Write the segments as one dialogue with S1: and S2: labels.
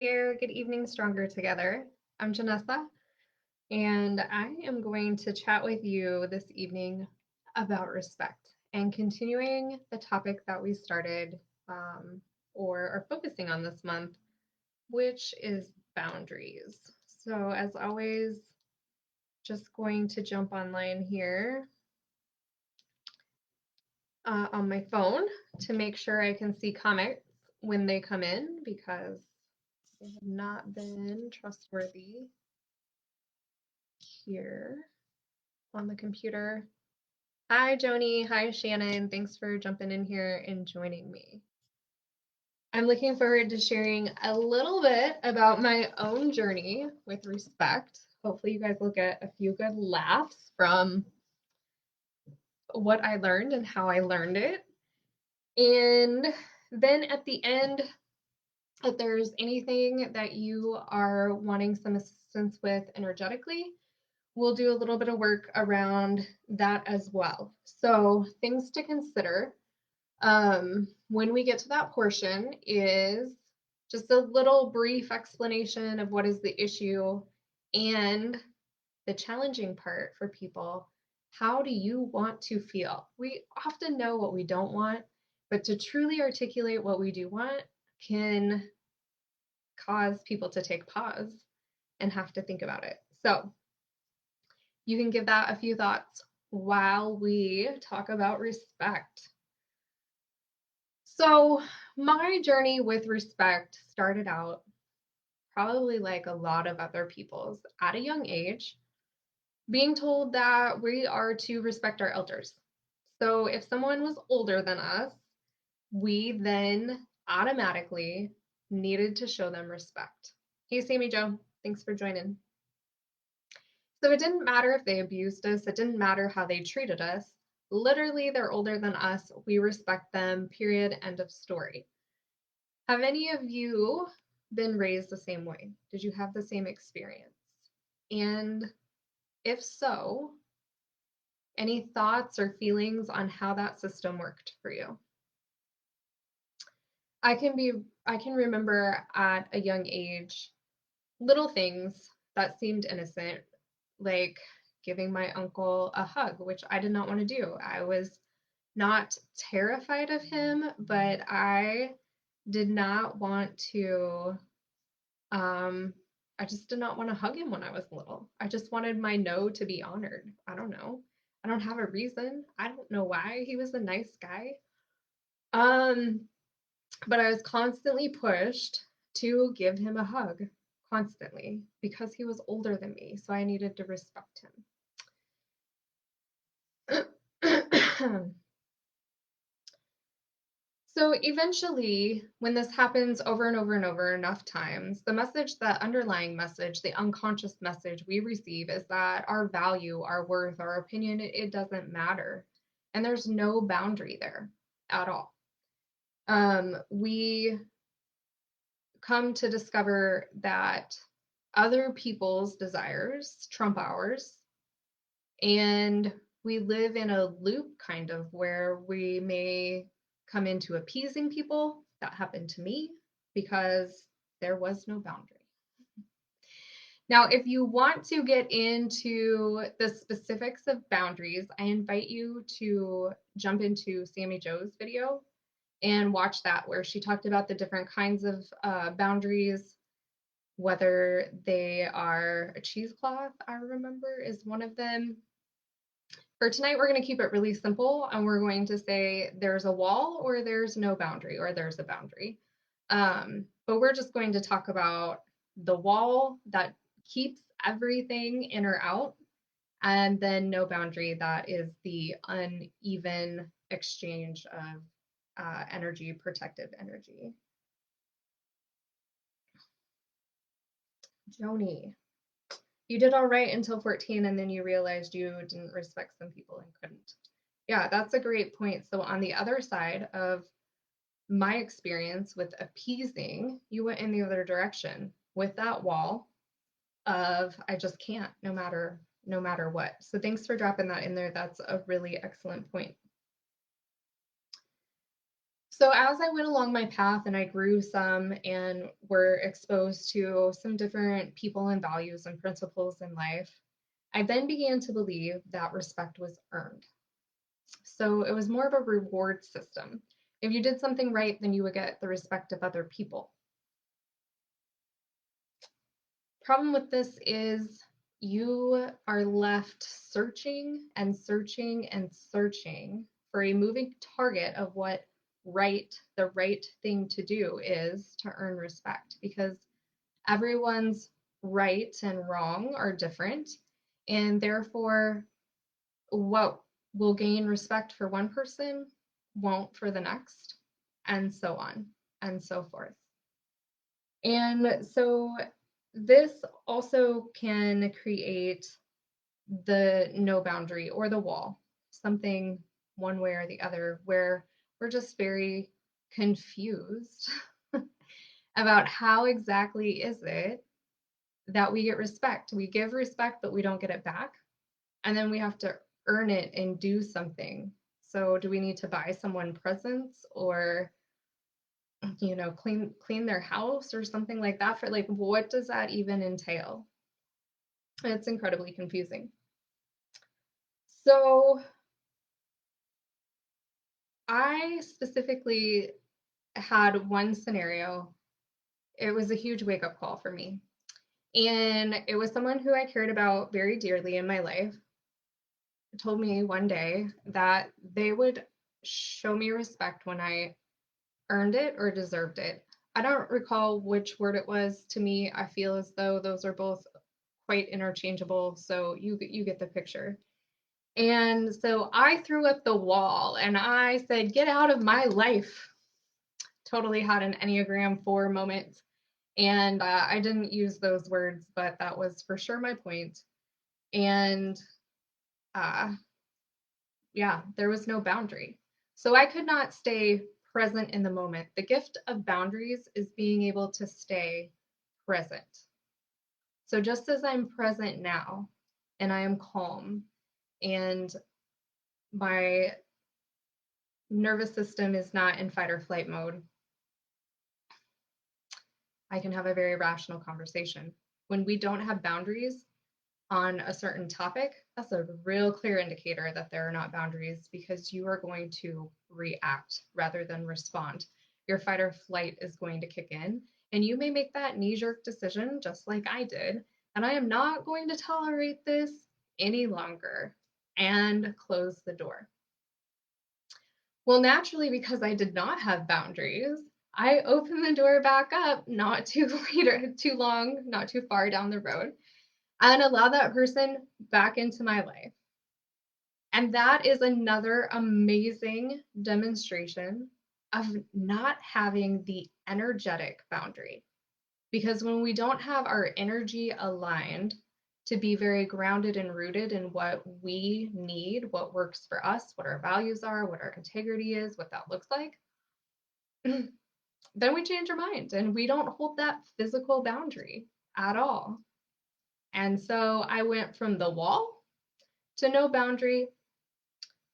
S1: Here, good evening, Stronger Together. I'm Janessa, and I am going to chat with you this evening about respect and continuing the topic that we started or are focusing on this month, which is boundaries. So, as always, just going to jump online here on my phone to make sure I can see comments when they come in because they have not been trustworthy here on the computer. Hi, Joni. Hi, Shannon. Thanks for jumping in here and joining me. I'm looking forward to sharing a little bit about my own journey with respect. Hopefully, you guys will get a few good laughs from what I learned and how I learned it. And then at the end, if there's anything that you are wanting some assistance with energetically, we'll do a little bit of work around that as well. So, things to consider when we get to that portion is just a little brief explanation of what is the issue and the challenging part for people. How do you want to feel? We often know what we don't want, but to truly articulate what we do want can cause people to take pause and have to think about it. So, you can give that a few thoughts while we talk about respect. So, my journey with respect started out probably like a lot of other people's at a young age, being told that we are to respect our elders. So, if someone was older than us, we then automatically needed to show them respect. Hey, Sammy Joe, thanks for joining. So it didn't matter if they abused us, it didn't matter how they treated us. Literally, they're older than us. We respect them, period, end of story. Have any of you been raised the same way? Did you have the same experience? And if so, any thoughts or feelings on how that system worked for you? I can be I can remember at a young age little things that seemed innocent, like giving my uncle a hug, which I did not want to do. I was not terrified of him, but I did not want to um I just did not want to hug him when I was little. I just wanted my no to be honored. I don't know. I don't have a reason. I don't know why. He was a nice guy. Um but I was constantly pushed to give him a hug constantly because he was older than me, so I needed to respect him. So eventually, when this happens over and over and over enough times, the underlying message, the unconscious message we receive is that our value, our worth, our opinion, it doesn't matter. And there's no boundary there at all. We come to discover that other people's desires trump ours, and we live in a loop kind of where we may come into appeasing people. That happened to me because there was no boundary. Now, if you want to get into the specifics of boundaries, I invite you to jump into Sammy Joe's video and watch that, where she talked about the different kinds of boundaries, whether they are a cheesecloth, I remember, is one of them. For tonight, we're going to keep it really simple, and we're going to say there's a wall, or there's no boundary, or there's a boundary. But we're just going to talk about the wall that keeps everything in or out, and then no boundary, that is the uneven exchange of energy, protective energy. Joni, you did all right until 14, and then you realized you didn't respect some people and couldn't. Yeah, that's a great point. So on the other side of my experience with appeasing, you went in the other direction with that wall of I just can't, no matter what. So thanks for dropping that in there. That's a really excellent point. So as I went along my path and I grew some and were exposed to some different people and values and principles in life, I then began to believe that respect was earned. So it was more of a reward system. If you did something right, then you would get the respect of other people. Problem with this is you are left searching and searching and searching for a moving target of what the right thing to do is to earn respect, because everyone's right and wrong are different, and therefore what will gain respect for one person won't for the next, and so on and so forth. And so this also can create the no boundary or the wall, something one way or the other, where we're just very confused about how exactly is it that we get respect. We give respect, but we don't get it back. And then we have to earn it and do something. So do we need to buy someone presents, or clean their house or something like that? For like, what does that even entail? It's incredibly confusing. So I specifically had one scenario. It was a huge wake up call for me. And it was someone who I cared about very dearly in my life told me one day that they would show me respect when I earned it or deserved it. I don't recall which word it was. To me, I feel as though those are both quite interchangeable. So you get the picture. And so I threw up the wall and I said, "Get out of my life." Totally had an Enneagram 4 moment. And I didn't use those words, but that was for sure my point. And uh, yeah, there was no boundary. So I could not stay present in the moment. The gift of boundaries is being able to stay present. So just as I'm present now and I am calm and my nervous system is not in fight or flight mode, I can have a very rational conversation. When we don't have boundaries on a certain topic, that's a real clear indicator that there are not boundaries, because you are going to react rather than respond. Your fight or flight is going to kick in, and you may make that knee jerk decision just like I did. And I am not going to tolerate this any longer, and close the door. Well, naturally, because I did not have boundaries, I opened the door back up not too long, not too far down the road, and allow that person back into my life. And that is another amazing demonstration of not having the energetic boundary. Because when we don't have our energy aligned to be very grounded and rooted in what we need, what works for us, what our values are, what our integrity is, what that looks like, then we change our mind and we don't hold that physical boundary at all. And so I went from the wall to no boundary,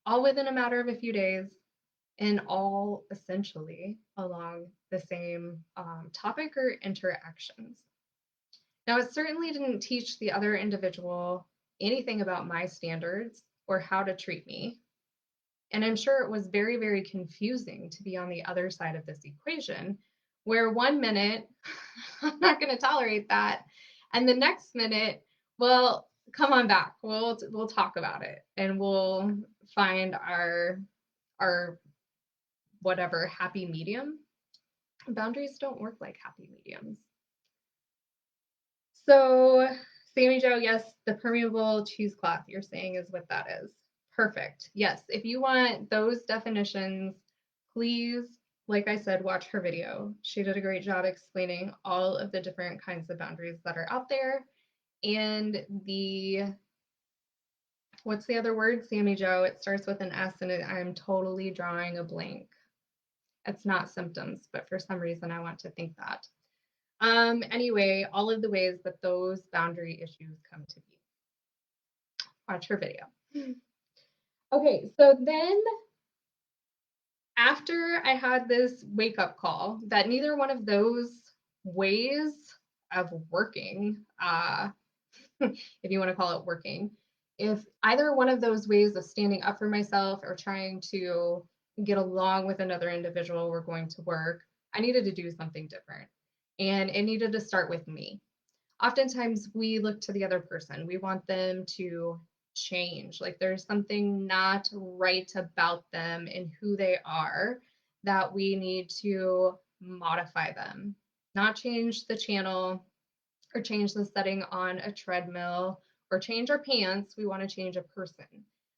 S1: all within a matter of a few days, and all essentially along the same topic or interactions. Now, it certainly didn't teach the other individual anything about my standards or how to treat me. And I'm sure it was very, very confusing to be on the other side of this equation, where one minute, I'm not going to tolerate that. And the next minute, well, come on back. We'll talk about it and we'll find our whatever happy medium. Boundaries don't work like happy mediums. So, Sammy Joe, yes, the permeable cheesecloth you're saying is what that is. Perfect. Yes, if you want those definitions, please, like I said, watch her video. She did a great job explaining all of the different kinds of boundaries that are out there. And what's the other word, Sammy Joe? It starts with an S and I'm totally drawing a blank. It's not symptoms, but for some reason I want to think that. Anyway, all of the ways that those boundary issues come to be. Watch her video. Okay, so then after I had this wake up call that neither one of those ways of working, if you want to call it working, if either one of those ways of standing up for myself or trying to get along with another individual were going to work, I needed to do something different. And it needed to start with me. Oftentimes we look to the other person. We want them to change. Like there's something not right about them and who they are that we need to modify them, not change the channel or change the setting on a treadmill or change our pants. We want to change a person.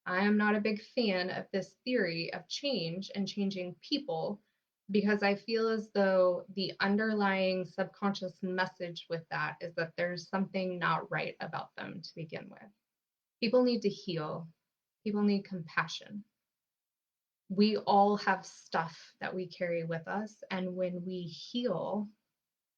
S1: I am not a big fan of this theory of change and changing people because I feel as though the underlying subconscious message with that is that there's something not right about them to begin with. People need to heal, people need compassion. We all have stuff that we carry with us, and when we heal,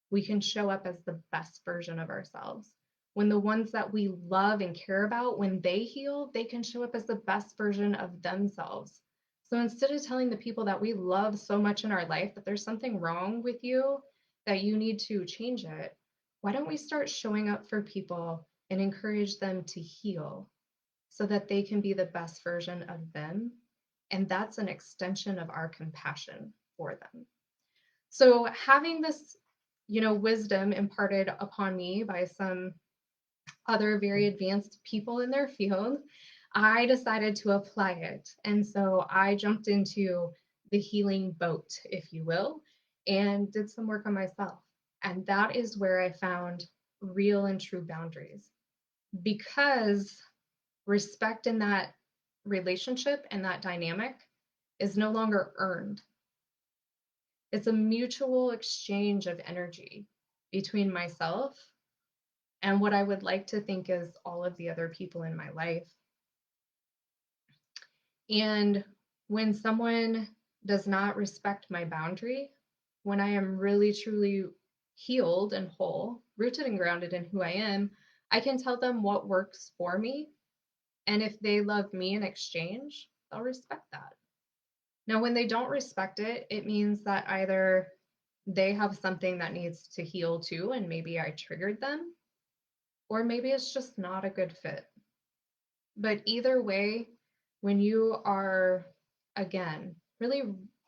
S1: we can show up as the best version of ourselves. When the ones that we love and care about, when they heal, they can show up as the best version of themselves. So instead of telling the people that we love so much in our life that there's something wrong with you, that you need to change it, why don't we start showing up for people and encourage them to heal so that they can be the best version of them? And that's an extension of our compassion for them. So having this, wisdom imparted upon me by some other very advanced people in their field, I decided to apply it. And so I jumped into the healing boat, if you will, and did some work on myself. And that is where I found real and true boundaries, because respect in that relationship and that dynamic is no longer earned. It's a mutual exchange of energy between myself and what I would like to think is all of the other people in my life. And when someone does not respect my boundary, when I am really truly healed and whole, rooted and grounded in who I am, I can tell them what works for me. And if they love me in exchange, they'll respect that. Now, when they don't respect it, it means that either they have something that needs to heal too, and maybe I triggered them, or maybe it's just not a good fit. But either way, when you are, again, really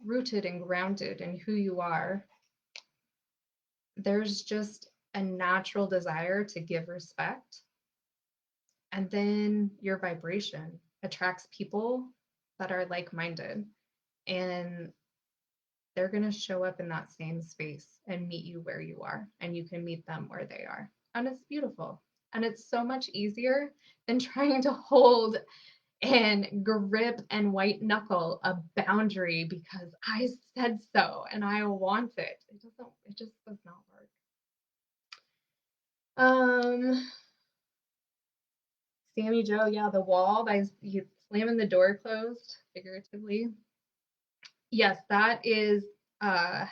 S1: rooted and grounded in who you are, there's just a natural desire to give respect. And then your vibration attracts people that are like minded, and they're going to show up in that same space and meet you where you are, and you can meet them where they are. And it's beautiful. And it's so much easier than trying to hold and grip and white knuckle a boundary because I said so and I want it. It just does not work. Sammy Joe, yeah, the wall by you slamming the door closed, figuratively. Yes, that is uh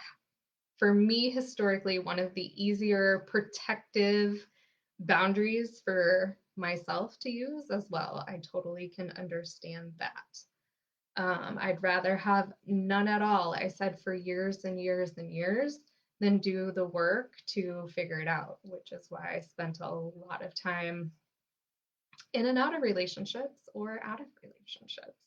S1: for me, historically, one of the easier protective boundaries for myself to use as well. I totally can understand that. I'd rather have none at all, I said for years and years and years, than do the work to figure it out, which is why I spent a lot of time in and out of relationships or out of relationships.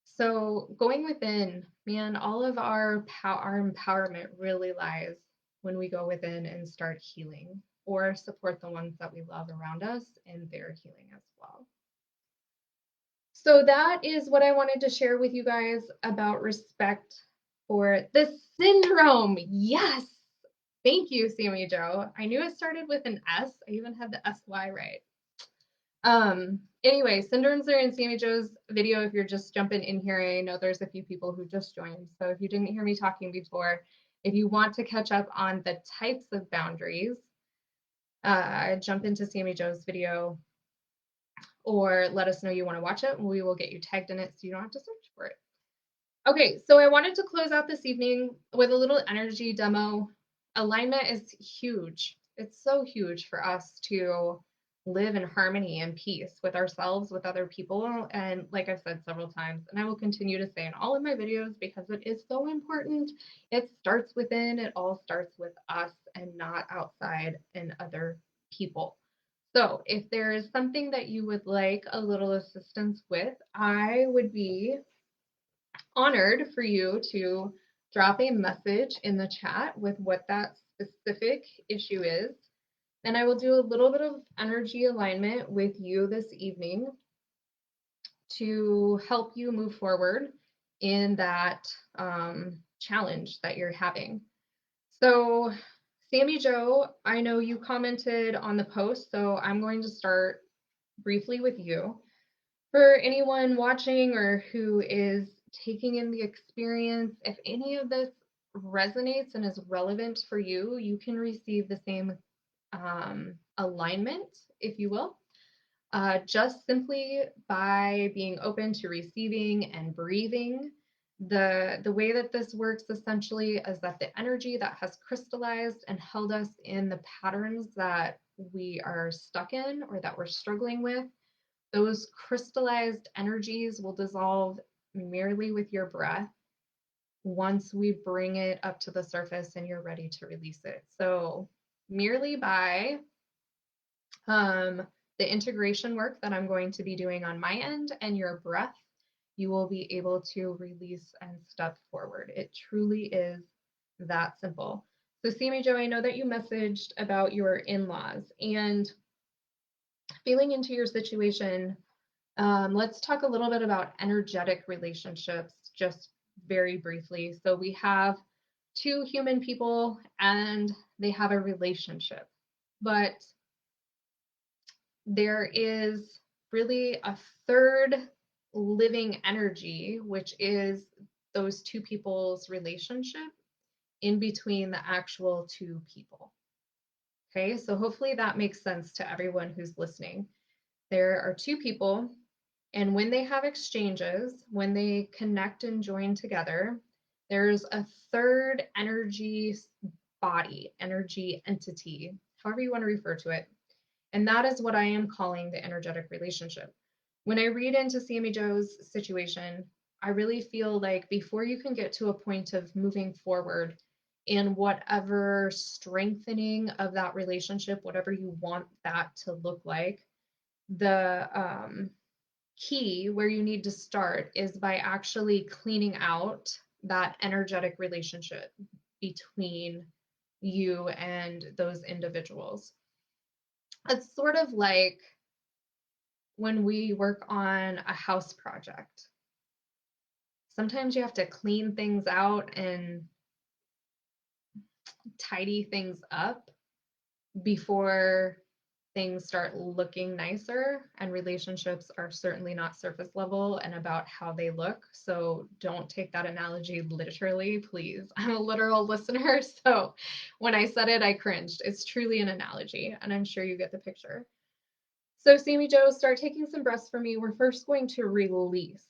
S1: So going within, man, all of our empowerment really lies when we go within and start healing or support the ones that we love around us in their healing as well. So that is what I wanted to share with you guys about respect for the syndrome. Yes. Thank you, Sammy Joe. I knew it started with an S. I even had the SY right. Anyway, syndromes are in Sammy Joe's video. If you're just jumping in here, I know there's a few people who just joined. So if you didn't hear me talking before, if you want to catch up on the types of boundaries, jump into Sammy Joe's video or let us know you want to watch it and we will get you tagged in it so you don't have to search for it. Okay, so I wanted to close out this evening with a little energy demo. Alignment is huge. It's so huge for us to live in harmony and peace with ourselves, with other people. And like I've said several times, and I will continue to say in all of my videos because it is so important, it starts within, it all starts with us and not outside and other people. So if there is something that you would like a little assistance with, I would be honored for you to drop a message in the chat with what that specific issue is. And I will do a little bit of energy alignment with you this evening to help you move forward in that challenge that you're having. So, Sammy Joe, I know you commented on the post, so I'm going to start briefly with you. For anyone watching or who is taking in the experience, if any of this resonates and is relevant for you, you can receive the same alignment, if you will, just simply by being open to receiving and breathing. The way that this works essentially is that the energy that has crystallized and held us in the patterns that we are stuck in or that we're struggling with, those crystallized energies will dissolve merely with your breath once we bring it up to the surface and you're ready to release it. So merely by the integration work that I'm going to be doing on my end and your breath, you will be able to release and step forward. It truly is that simple. So Sammy Joe, I know that you messaged about your in-laws and feeling into your situation. Let's talk a little bit about energetic relationships just very briefly. So we have two human people and they have a relationship, but there is really a third living energy, which is those two people's relationship in between the actual two people. Okay, so hopefully that makes sense to everyone who's listening. There are two people, and when they have exchanges, when they connect and join together, there's a third energy body, energy entity, however you want to refer to it. And that is what I am calling the energetic relationship. When I read into Sammy Joe's situation, I really feel like before you can get to a point of moving forward in whatever strengthening of that relationship, whatever you want that to look like, the key where you need to start is by actually cleaning out that energetic relationship between you and those individuals. It's sort of like when we work on a house project. Sometimes you have to clean things out and tidy things up before things start looking nicer, and relationships are certainly not surface level and about how they look. So don't take that analogy literally, please. I'm a literal listener, so when I said it, I cringed. It's truly an analogy, and I'm sure you get the picture. So Sammy Joe, start taking some breaths for me. We're first going to release.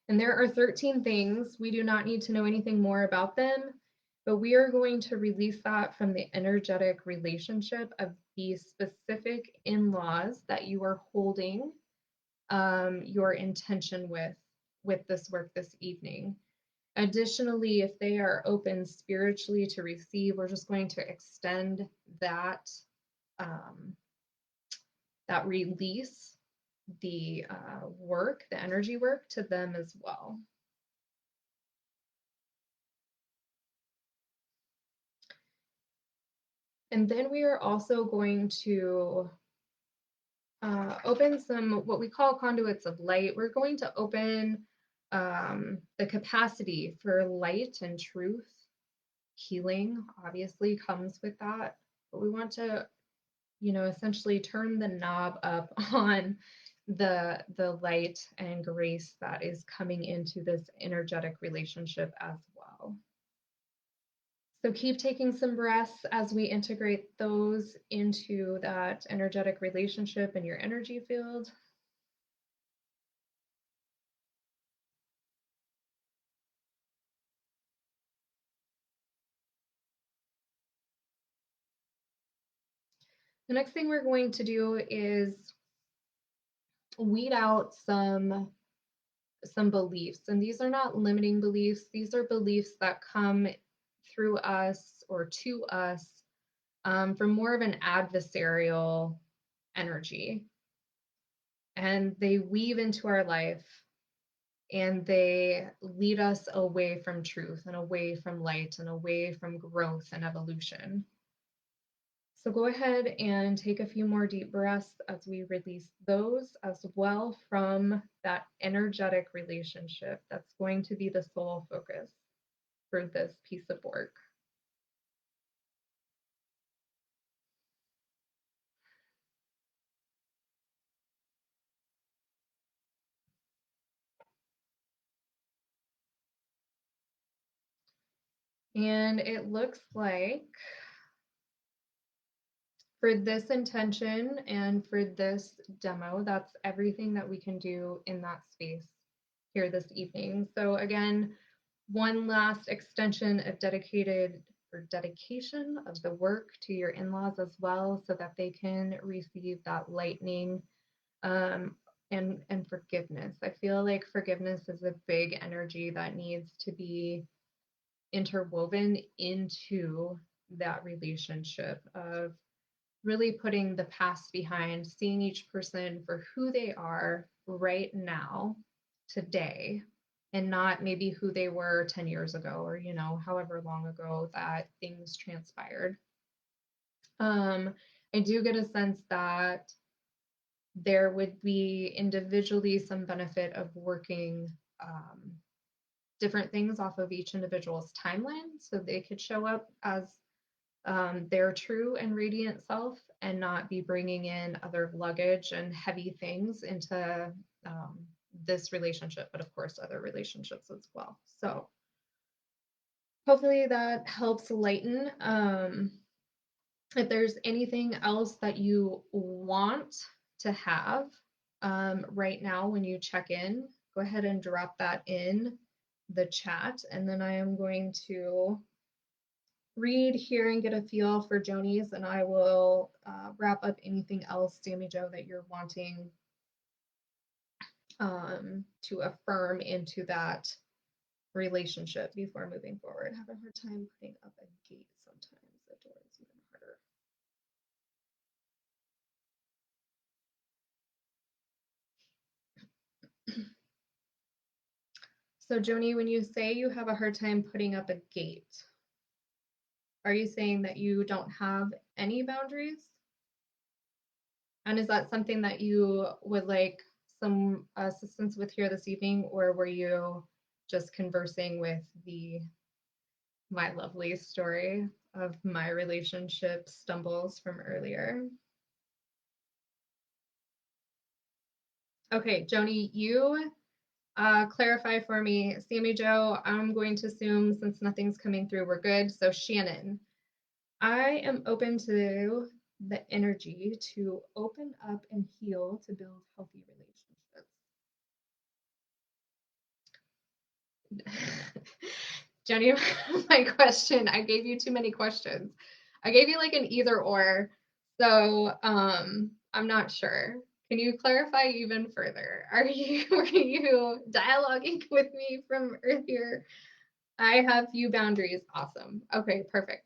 S1: And there are 13 things. We do not need to know anything more about them, but we are going to release that from the energetic relationship of the specific in-laws that you are holding your intention with this work this evening. Additionally, if they are open spiritually to receive, we're just going to extend that that release, the work, the energy work to them as well. And then we are also going to open some what we call conduits of light. We're going to open the capacity for light and truth. Healing obviously comes with that, but we want to, essentially turn the knob up on the light and grace that is coming into this energetic relationship as well. So keep taking some breaths as we integrate those into that energetic relationship in your energy field. The next thing we're going to do is weed out some beliefs, and these are not limiting beliefs. These are beliefs that come through us or to us from more of an adversarial energy, and they weave into our life and they lead us away from truth and away from light and away from growth and evolution. So go ahead and take a few more deep breaths as we release those as well from that energetic relationship that's going to be the sole focus for this piece of work. And it looks like for this intention and for this demo, that's everything that we can do in that space here this evening. So again, one last extension of dedication of the work to your in-laws as well, so that they can receive that lightning and forgiveness. I feel like forgiveness is a big energy that needs to be interwoven into that relationship of really putting the past behind, seeing each person for who they are right now, today, and not maybe who they were 10 years ago or, however long ago that things transpired. I do get a sense that there would be individually some benefit of working different things off of each individual's timeline so they could show up as their true and radiant self and not be bringing in other luggage and heavy things into this relationship, but of course, other relationships as well. So hopefully that helps lighten. If there's anything else that you want to have right now when you check in, go ahead and drop that in the chat. And then I am going to read here and get a feel for Joni's, and I will wrap up anything else, Sammy Joe, that you're wanting to affirm into that relationship before moving forward. I have a hard time putting up a gate sometimes. The door is even harder. So, Joni, when you say you have a hard time putting up a gate, are you saying that you don't have any boundaries? And is that something that you would like some assistance with here this evening, or were you just conversing with my lovely story of my relationship stumbles from earlier? Okay, Joni, you clarify for me. Sammy Joe, I'm going to assume since nothing's coming through, we're good. So Shannon, I am open to the energy to open up and heal to build healthy relationships. Jenny, my question, I gave you too many questions. I gave you like an either or. So I'm not sure. Can you clarify even further? Were you dialoguing with me from earlier? I have few boundaries. Awesome. Okay, perfect.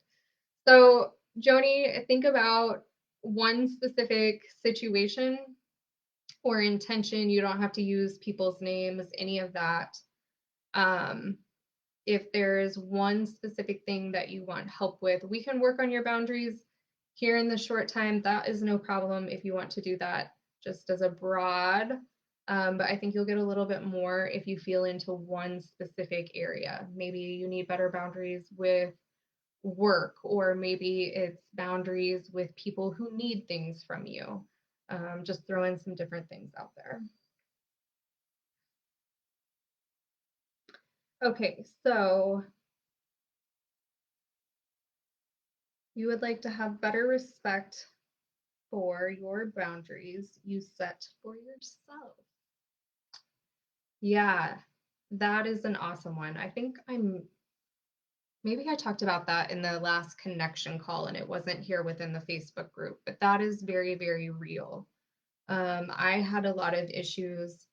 S1: So, Joni, think about one specific situation or intention. You don't have to use people's names, any of that. Um, if there's one specific thing that you want help with, we can work on your boundaries here in the short time. That is no problem if you want to do that just as a broad. But I think you'll get a little bit more if you feel into one specific area. Maybe you need better boundaries with work, or maybe it's boundaries with people who need things from you. Just throwing some different things out there. Okay, so you would like to have better respect for your boundaries you set for yourself. Yeah, that is an awesome one. I think I'm maybe I talked about that in the last connection call and it wasn't here within the Facebook group, but that is very, very real. I had a lot of issues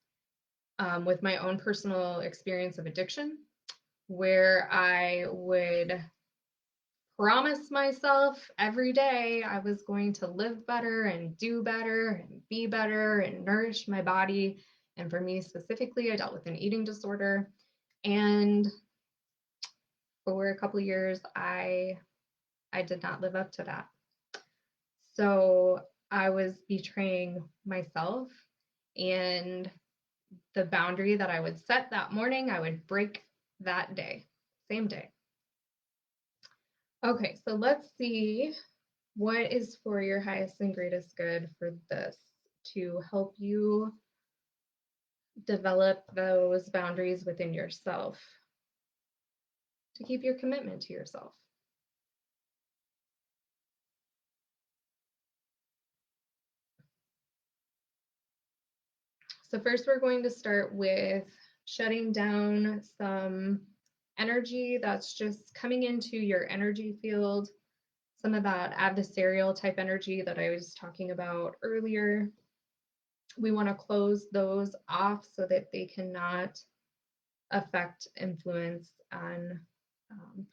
S1: with my own personal experience of addiction where I would promise myself every day I was going to live better and do better and be better and nourish my body. And for me specifically, I dealt with an eating disorder. And for a couple of years, I did not live up to that. So I was betraying myself, and the boundary that I would set that morning, I would break that day, same day. Okay, so let's see what is for your highest and greatest good for this to help you develop those boundaries within yourself, to keep your commitment to yourself. So first we're going to start with shutting down some energy that's just coming into your energy field, some of that adversarial type energy that I was talking about earlier. We want to close those off so that they cannot affect, influence, and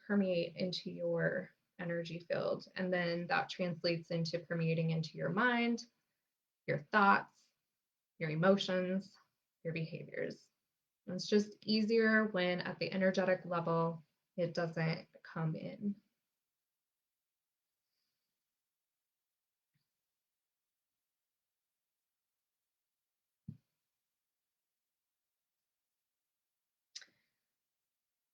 S1: permeate into your energy field. And then that translates into permeating into your mind, your thoughts, your emotions, your behaviors. And it's just easier when at the energetic level, it doesn't come in.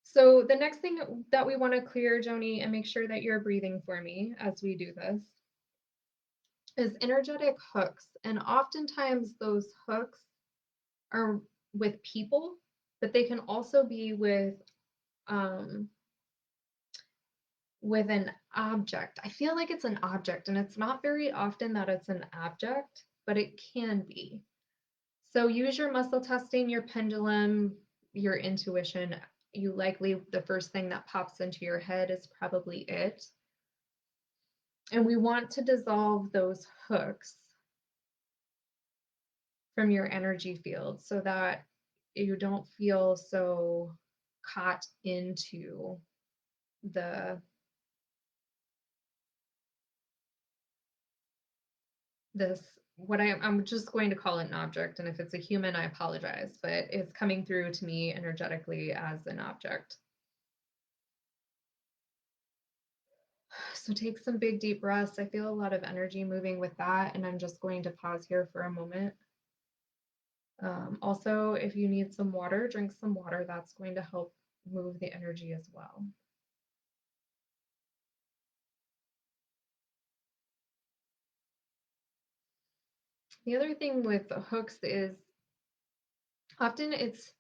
S1: So the next thing that we want to clear, Joni, and make sure that you're breathing for me as we do this, is energetic hooks. And oftentimes those hooks are with people, but they can also be um, with an object. I feel like it's an object, and it's not very often that it's an object, but it can be. So use your muscle testing, your pendulum, your intuition. You likely, the first thing that pops into your head is probably it. And we want to dissolve those hooks from your energy field so that you don't feel so caught into the this I'm just going to call it an object, and if it's a human I apologize, but it's coming through to me energetically as an object. So take some big deep breaths. I feel a lot of energy moving with that, and I'm just going to pause here for a moment. Also, if you need some water, drink some water. That's going to help move the energy as well. The other thing with the hooks is often it's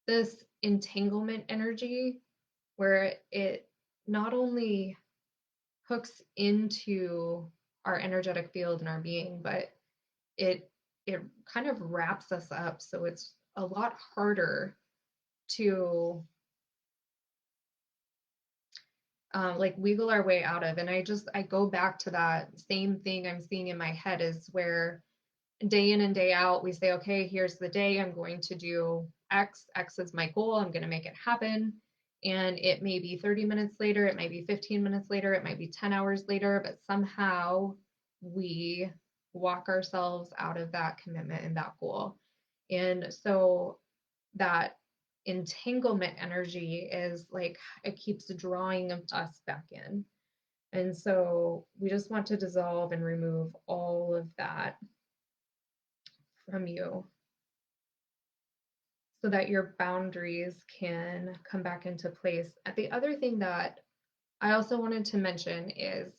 S1: this entanglement energy where it not only hooks into our energetic field and our being, but it it kind of wraps us up. So it's a lot harder to like wiggle our way out of. And I go back to that same thing I'm seeing in my head is where day in and day out we say, okay, here's the day, I'm going to do X is my goal, I'm going to make it happen. And it may be 30 minutes later, it might be 15 minutes later, it might be 10 hours later, but somehow we walk ourselves out of that commitment and that goal. And so that entanglement energy is like it keeps drawing us back in. And so we just want to dissolve and remove all of that from you so that your boundaries can come back into place. The other thing that I also wanted to mention is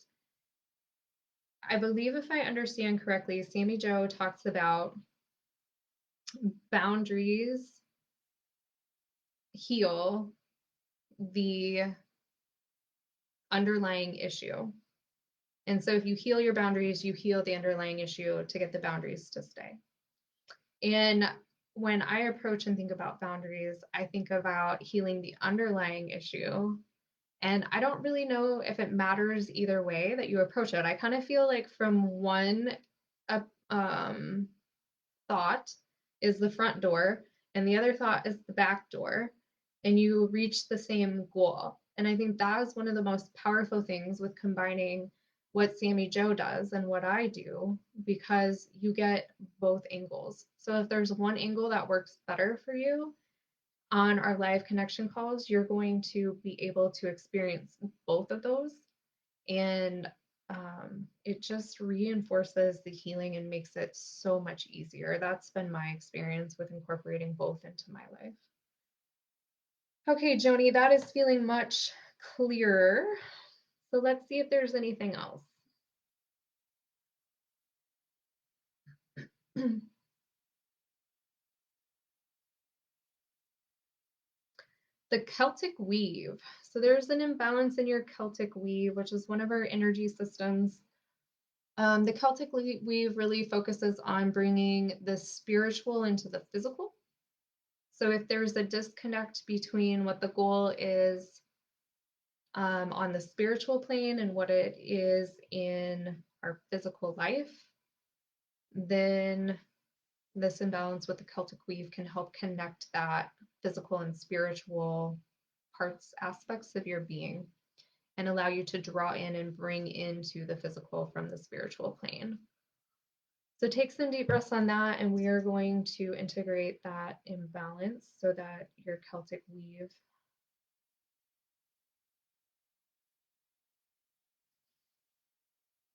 S1: I believe if I understand correctly, Sammy Joe talks about boundaries heal the underlying issue. And so if you heal your boundaries, you heal the underlying issue to get the boundaries to stay. And when I approach and think about boundaries, I think about healing the underlying issue And I don't really know if it matters either way that you approach it. I kind of feel like from one uh, um, thought is the front door, and the other thought is the back door, and you reach the same goal. And I think that is one of the most powerful things with combining what Sammy Joe does and what I do, because you get both angles. So if there's one angle that works better for you on our live connection calls, you're going to be able to experience both of those. And it just reinforces the healing and makes it so much easier. That's been my experience with incorporating both into my life. Okay, Joni, that is feeling much clearer. So let's see if there's anything else. The Celtic weave. So there's an imbalance in your Celtic weave, which is one of our energy systems. The Celtic weave really focuses on bringing the spiritual into the physical. So if there's a disconnect between what the goal is on the spiritual plane and what it is in our physical life, then this imbalance with the Celtic weave can help connect that physical and spiritual parts, aspects of your being, and allow you to draw in and bring into the physical from the spiritual plane. So take some deep breaths on that, and we are going to integrate that imbalance so that your Celtic weave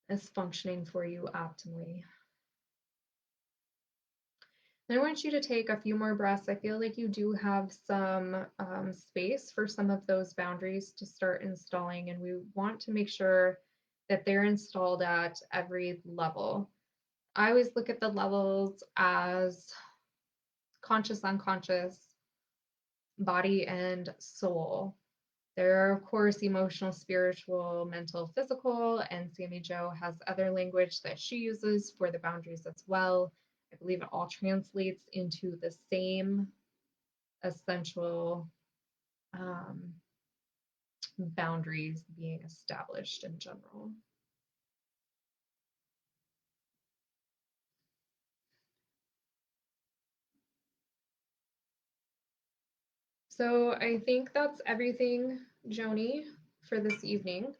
S1: is functioning for you optimally. And I want you to take a few more breaths. I feel like you do have some space for some of those boundaries to start installing, and we want to make sure that they're installed at every level. I always look at the levels as conscious, unconscious, body, and soul. There are, of course, emotional, spiritual, mental, physical, and Sammy Joe has other language that she uses for the boundaries as well. I believe it all translates into the same essential um, boundaries being established in general. So I think that's everything, Joni, for this evening.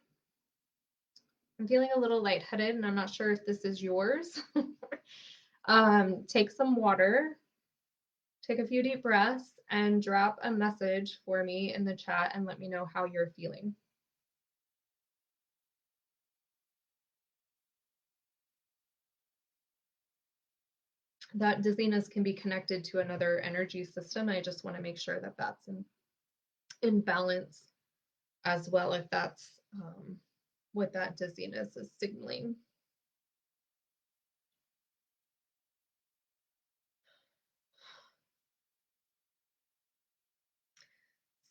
S1: I'm feeling a little lightheaded, and I'm not sure if this is yours. Take some water, take a few deep breaths, and drop a message for me in the chat and let me know how you're feeling. That dizziness can be connected to another energy system. I just want to make sure that that's in balance as well, if that's what that dizziness is signaling.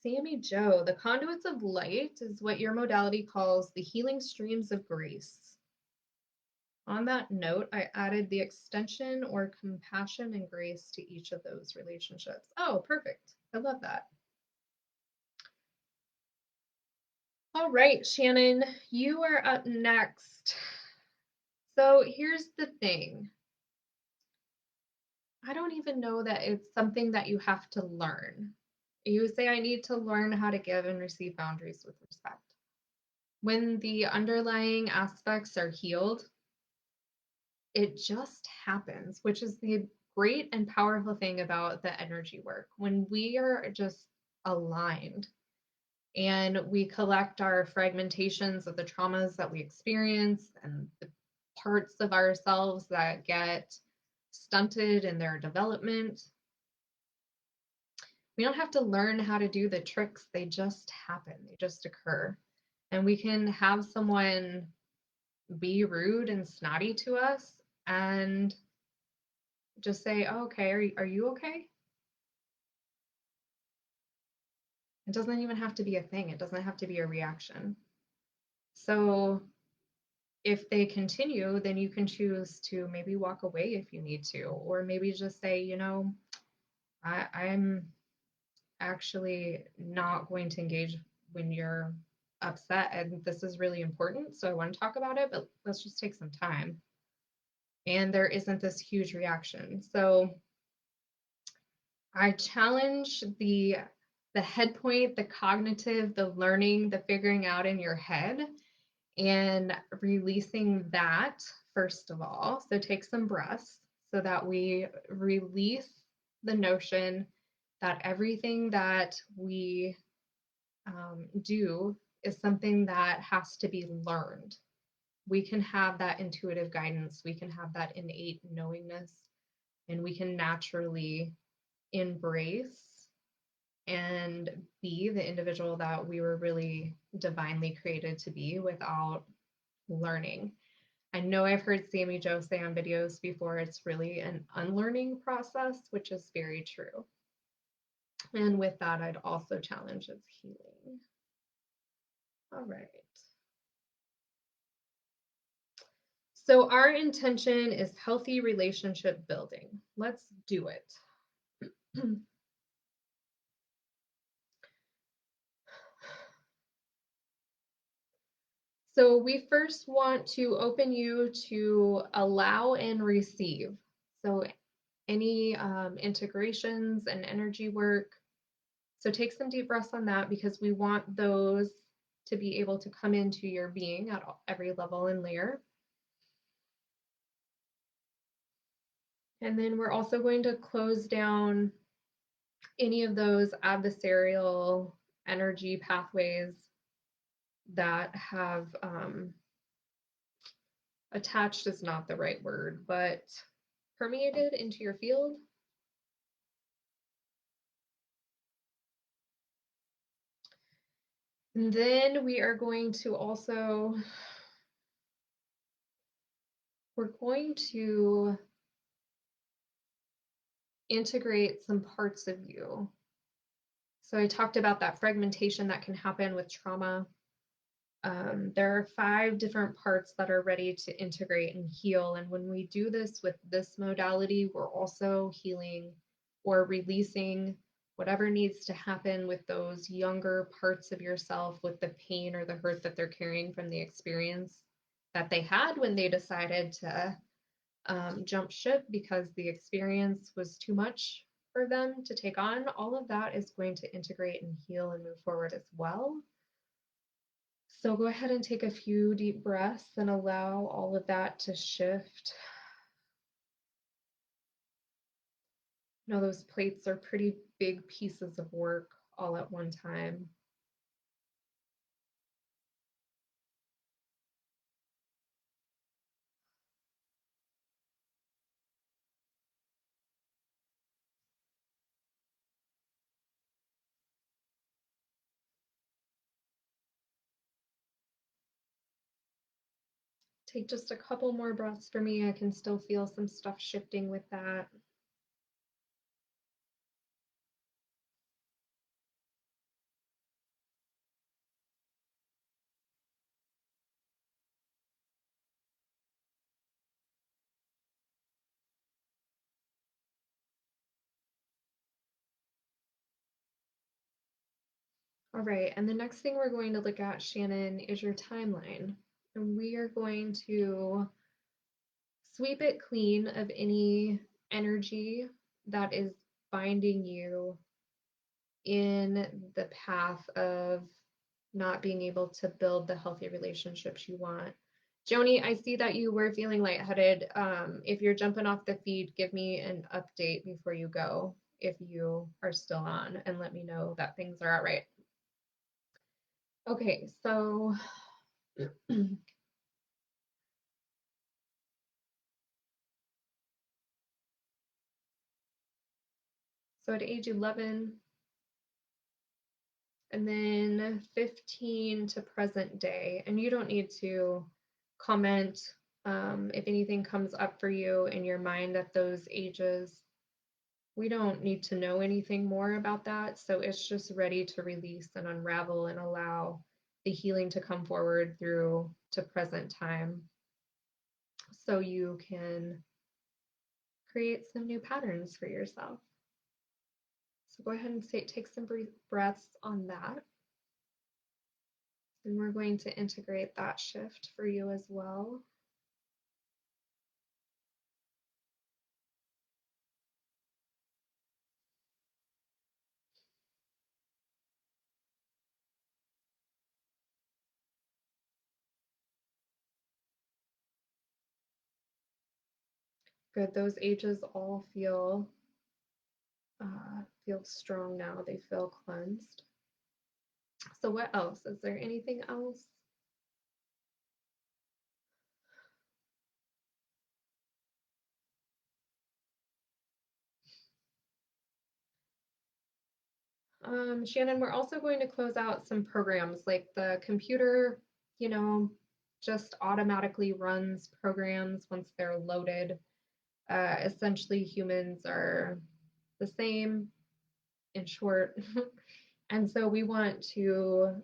S1: Sammy Joe, the conduits of light is what your modality calls the healing streams of grace. On that note, I added the extension or compassion and grace to each of those relationships. Oh, perfect. I love that. All right, Shannon, you are up next. So here's the thing. I don't even know that it's something that you have to learn. You say, I need to learn how to give and receive boundaries with respect. When the underlying aspects are healed, it just happens, which is the great and powerful thing about the energy work. When we are just aligned and we collect our fragmentations of the traumas that we experience and the parts of ourselves that get stunted in their development, we don't have to learn how to do the tricks. They just happen, they just occur. And we can have someone be rude and snotty to us and just say, oh, okay, are you okay? It doesn't even have to be a thing, it doesn't have to be a reaction. So if they continue, then you can choose to maybe walk away if you need to, or maybe just say, I'm actually not going to engage when you're upset, and this is really important, so I want to talk about it, but let's just take some time. And there isn't this huge reaction. So I challenge the head point, the cognitive, the learning, the figuring out in your head, and releasing that first of all. So take some breaths so that we release the notion that everything that we do is something that has to be learned. We can have that intuitive guidance, we can have that innate knowingness, and we can naturally embrace and be the individual that we were really divinely created to be without learning. I know I've heard Sammy Joe say on videos before, it's really an unlearning process, which is very true. And with that, I'd also challenge its healing. All right. So our intention is healthy relationship building. Let's do it. So we first want to open you to allow and receive. So any integrations and energy work. So take some deep breaths on that because we want those to be able to come into your being at every level and layer. And then we're also going to close down any of those adversarial energy pathways that have attached is not the right word, but permeated into your field. And then we are going to also, we're going to integrate some parts of you. So I talked about that fragmentation that can happen with trauma. There are 5 different parts that are ready to integrate and heal. And when we do this with this modality, we're also healing or releasing whatever needs to happen with those younger parts of yourself, with the pain or the hurt that they're carrying from the experience that they had when they decided to jump ship because the experience was too much for them to take on. All of that is going to integrate and heal and move forward as well. So go ahead and take a few deep breaths and allow all of that to shift. You know, those plates are pretty big pieces of work all at one time. Take just a couple more breaths for me. I can still feel some stuff shifting with that. All right, and the next thing we're going to look at, Shannon, is your timeline. And we are going to sweep it clean of any energy that is binding you in the path of not being able to build the healthy relationships you want. Joni, I see that you were feeling lightheaded. If you're jumping off the feed, give me an update before you go if you are still on and let me know that things are all right. Okay, so so at age 11 and then 15 to present day, and you don't need to comment if anything comes up for you in your mind at those ages. We don't need to know anything more about that. So it's just ready to release and unravel and allow the healing to come forward through to present time so you can create some new patterns for yourself. So go ahead and take some breaths on that. And we're going to integrate that shift for you as well. Good. Those ages all feel strong now. They feel cleansed. So what else? Is there anything else? Shannon, we're also going to close out some programs like the computer, you know, just automatically runs programs once they're loaded. Essentially, humans are the same in short. And so we want to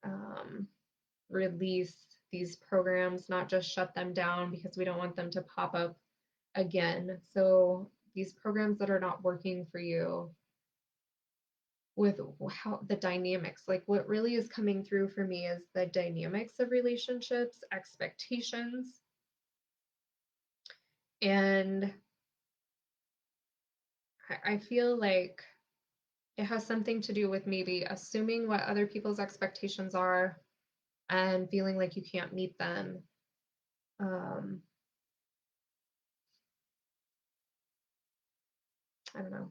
S1: um, release these programs, not just shut them down because we don't want them to pop up again. So these programs that are not working for you, with how the dynamics, like what really is coming through for me is the dynamics of relationships, expectations, and I feel like it has something to do with maybe assuming what other people's expectations are and feeling like you can't meet them. um I don't know.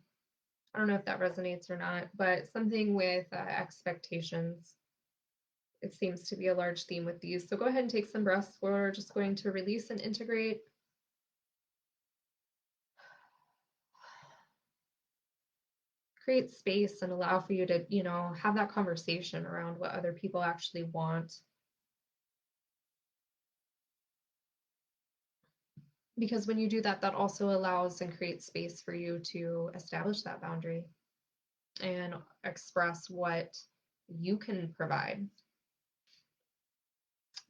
S1: I don't know if that resonates or not, but something with expectations. It seems to be a large theme with these. So go ahead and take some breaths. We're just going to release and integrate. Create space and allow for you to, have that conversation around what other people actually want. Because when you do that, that also allows and creates space for you to establish that boundary and express what you can provide.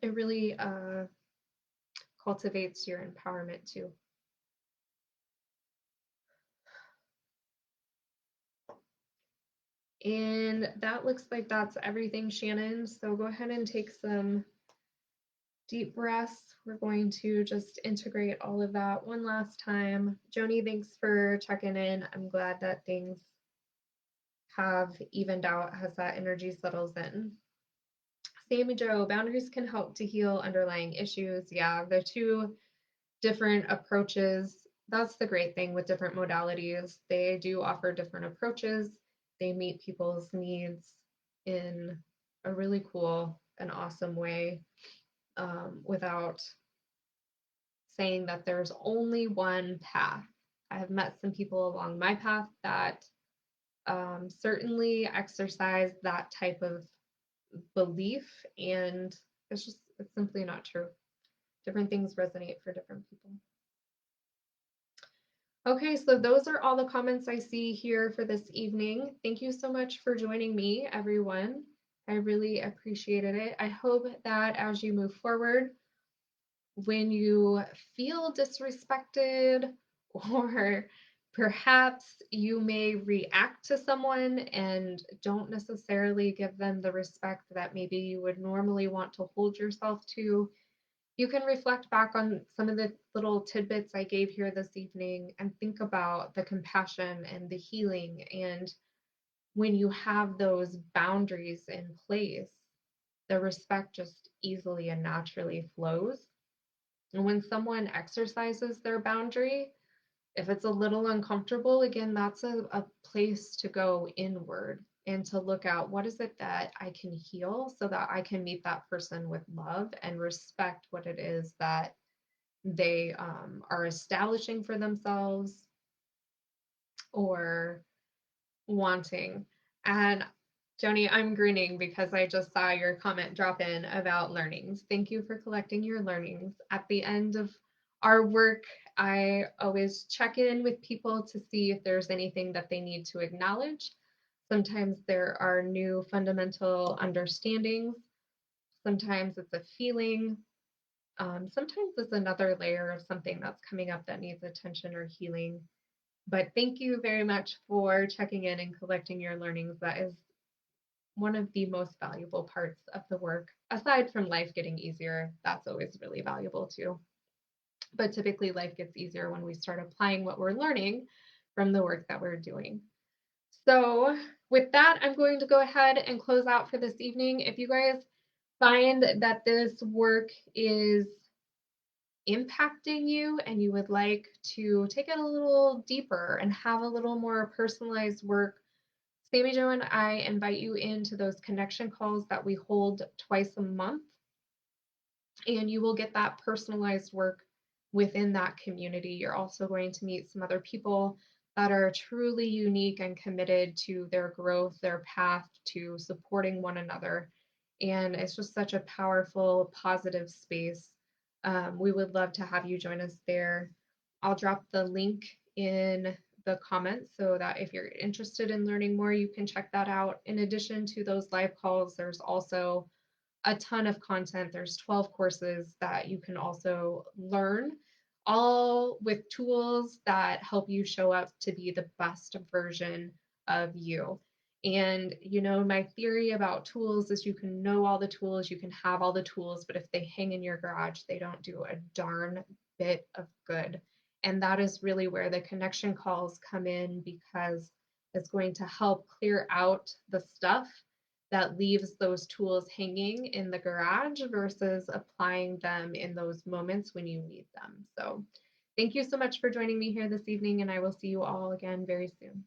S1: It really cultivates your empowerment too. And that looks like that's everything, Shannon. So go ahead and take some deep breaths. We're going to just integrate all of that one last time. Joni, thanks for checking in. I'm glad that things have evened out as that energy settles in. Sammy Joe, boundaries can help to heal underlying issues. Yeah, they're two different approaches. That's the great thing with different modalities. They do offer different approaches. They meet people's needs in a really cool and awesome way, without saying that there's only one path. I have met some people along my path that certainly exercise that type of belief, and it's simply not true. Different things resonate for different people. Okay, so those are all the comments I see here for this evening. Thank you so much for joining me, everyone. I really appreciated it. I hope that as you move forward, when you feel disrespected, or perhaps you may react to someone and don't necessarily give them the respect that maybe you would normally want to hold yourself to, you can reflect back on some of the little tidbits I gave here this evening and think about the compassion and the healing. And when you have those boundaries in place, the respect just easily and naturally flows. And when someone exercises their boundary, if it's a little uncomfortable, again, that's a place to go inward and to look at what is it that I can heal so that I can meet that person with love and respect what it is that they are establishing for themselves or wanting. And Joni, I'm grinning because I just saw your comment drop in about learnings. Thank you for collecting your learnings. At the end of our work, I always check in with people to see if there's anything that they need to acknowledge. Sometimes there are new fundamental understandings. Sometimes it's a feeling. Sometimes it's another layer of something that's coming up that needs attention or healing. But thank you very much for checking in and collecting your learnings. That is one of the most valuable parts of the work. Aside from life getting easier, that's always really valuable too. But typically, life gets easier when we start applying what we're learning from the work that we're doing. So, with that, I'm going to go ahead and close out for this evening. If you guys find that this work is impacting you and you would like to take it a little deeper and have a little more personalized work, Sammy Jo and I invite you into those connection calls that we hold twice a month, and you will get that personalized work within that community. You're also going to meet some other people that are truly unique and committed to their growth, their path to supporting one another. And it's just such a powerful, positive space. We would love to have you join us there. I'll drop the link in the comments so that if you're interested in learning more, you can check that out. In addition to those live calls, there's also a ton of content. There's 12 courses that you can also learn, all with tools that help you show up to be the best version of you. And my theory about tools is you can know all the tools, you can have all the tools, but if they hang in your garage, they don't do a darn bit of good. And that is really where the connection calls come in, because it's going to help clear out the stuff that leaves those tools hanging in the garage versus applying them in those moments when you need them. So, thank you so much for joining me here this evening, and I will see you all again very soon.